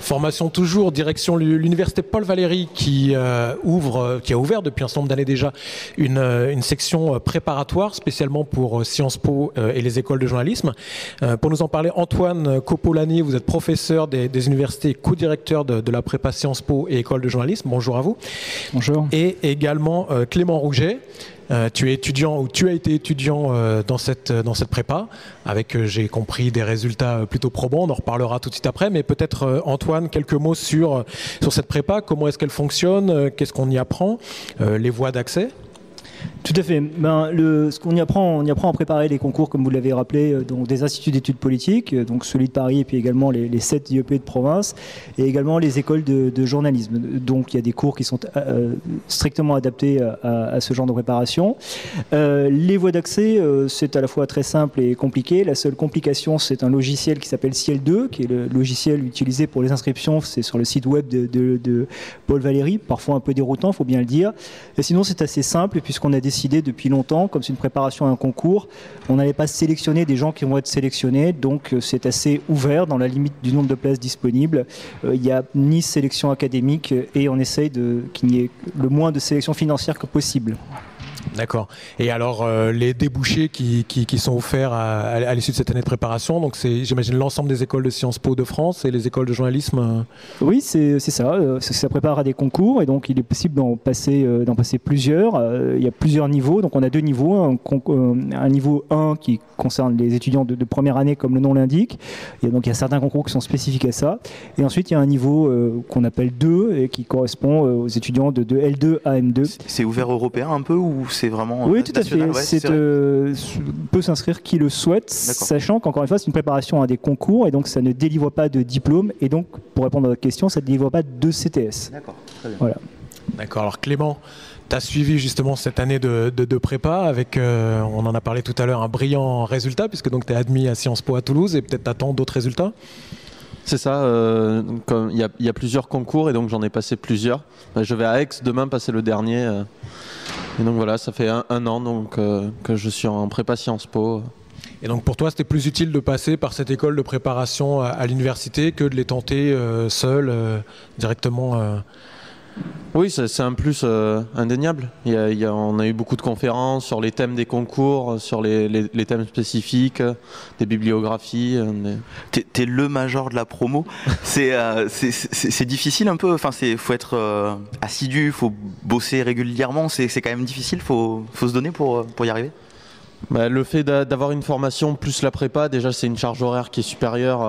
Formation toujours, direction l'université Paul Valéry qui a ouvert depuis un certain nombre d'années déjà une section préparatoire spécialement pour Sciences Po et les écoles de journalisme. Pour nous en parler, Antoine Copolani, vous êtes professeur des universités, co-directeur de la prépa Sciences Po et école de journalisme. Bonjour à vous. Bonjour. Et également Clément Rouget. Tu es étudiant ou tu as été étudiant dans cette prépa avec, j'ai compris, des résultats plutôt probants. On en reparlera tout de suite après, mais peut-être Antoine, quelques mots sur cette prépa. Comment est-ce qu'elle fonctionne? Qu'est-ce qu'on y apprend? Les voies d'accès? Tout à fait. Ce qu'on y apprend, on y apprend à préparer les concours, comme vous l'avez rappelé, donc des instituts d'études politiques, donc celui de Paris et puis également les 7 IEP de province, et également les écoles de journalisme. Donc il y a des cours qui sont strictement adaptés à ce genre de préparation. Les voies d'accès, c'est à la fois très simple et compliqué. La seule complication, c'est un logiciel qui s'appelle Ciel 2, qui est le logiciel utilisé pour les inscriptions. C'est sur le site web de Paul Valéry, parfois un peu déroutant, il faut bien le dire. Et sinon, c'est assez simple, puisqu'on a décidé depuis longtemps, comme c'est une préparation à un concours, on n'allait pas sélectionner des gens qui vont être sélectionnés, donc c'est assez ouvert dans la limite du nombre de places disponibles. Il n'y a ni sélection académique et on essaye qu'il n'y ait le moins de sélection financière que possible. D'accord. Et alors, les débouchés qui sont offerts à l'issue de cette année de préparation, donc c'est, j'imagine, l'ensemble des écoles de Sciences Po de France et les écoles de journalisme. Oui, c'est ça. Ça prépare à des concours et donc il est possible d'en passer plusieurs. Il y a plusieurs niveaux. Donc on a deux niveaux. Un niveau 1 qui concerne les étudiants de première année, comme le nom l'indique. Il y a certains concours qui sont spécifiques à ça. Et ensuite, il y a un niveau qu'on appelle 2 et qui correspond aux étudiants de L2 à M2. C'est ouvert européen un peu ou c'est vraiment oui, tout national? à fait. Peut s'inscrire qui le souhaite, sachant qu'encore une fois, c'est une préparation à des concours et donc ça ne délivre pas de diplôme. Et donc, pour répondre à votre question, ça ne délivre pas de CTS. D'accord, très bien. Voilà. D'accord. Alors Clément, tu as suivi justement cette année de prépa avec, on en a parlé tout à l'heure, un brillant résultat, puisque tu es admis à Sciences Po à Toulouse et peut-être t'attends d'autres résultats. C'est ça, il y a plusieurs concours et donc j'en ai passé plusieurs. Je vais à Aix demain passer le dernier. Et donc voilà, ça fait un an donc, que je suis en prépa Sciences Po. Et donc pour toi, c'était plus utile de passer par cette école de préparation à l'université que de les tenter seul, directement Oui, c'est un plus indéniable. On a eu beaucoup de conférences sur les thèmes des concours, sur les thèmes spécifiques, des bibliographies. T'es le major de la promo. C'est difficile un peu. Enfin, faut être assidu, faut bosser régulièrement. C'est quand même difficile. Faut se donner pour y arriver. Le fait d'avoir une formation plus la prépa, déjà c'est une charge horaire qui est supérieure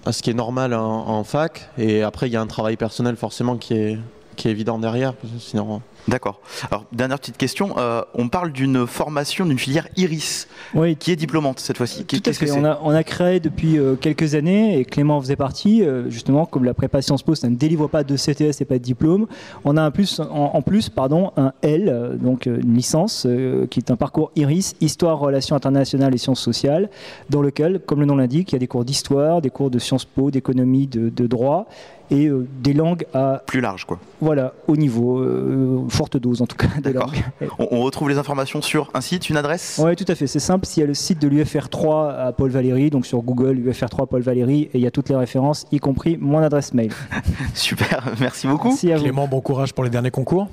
à ce qui est normal en fac. Et après, il y a un travail personnel forcément qui est évident derrière. Sinon... D'accord. Alors, dernière petite question. On parle d'une formation, d'une filière IRIS, oui, qui est diplômante cette fois-ci. Qu'est-ce que c'est ? On a créé depuis quelques années, et Clément en faisait partie, justement, comme la prépa Sciences Po, ça ne délivre pas de CTS et pas de diplôme. On a en plus, un L, donc une licence, qui est un parcours IRIS, Histoire, Relations internationales et Sciences sociales, dans lequel, comme le nom l'indique, il y a des cours d'histoire, des cours de Sciences Po, d'économie, de droit, et des langues à... Plus large, quoi. Voilà, au niveau, forte dose en tout cas. D'accord. On retrouve les informations sur un site, une adresse ? Oui, tout à fait, c'est simple. Il y a le site de l'UFR3 à Paul Valéry, donc sur Google, UFR3 Paul Valéry, et il y a toutes les références, y compris mon adresse mail. Super, merci beaucoup. Merci à vous. Clément, bon courage pour les derniers concours.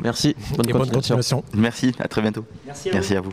Merci, bonne continuation. Merci, à très bientôt. Merci à vous.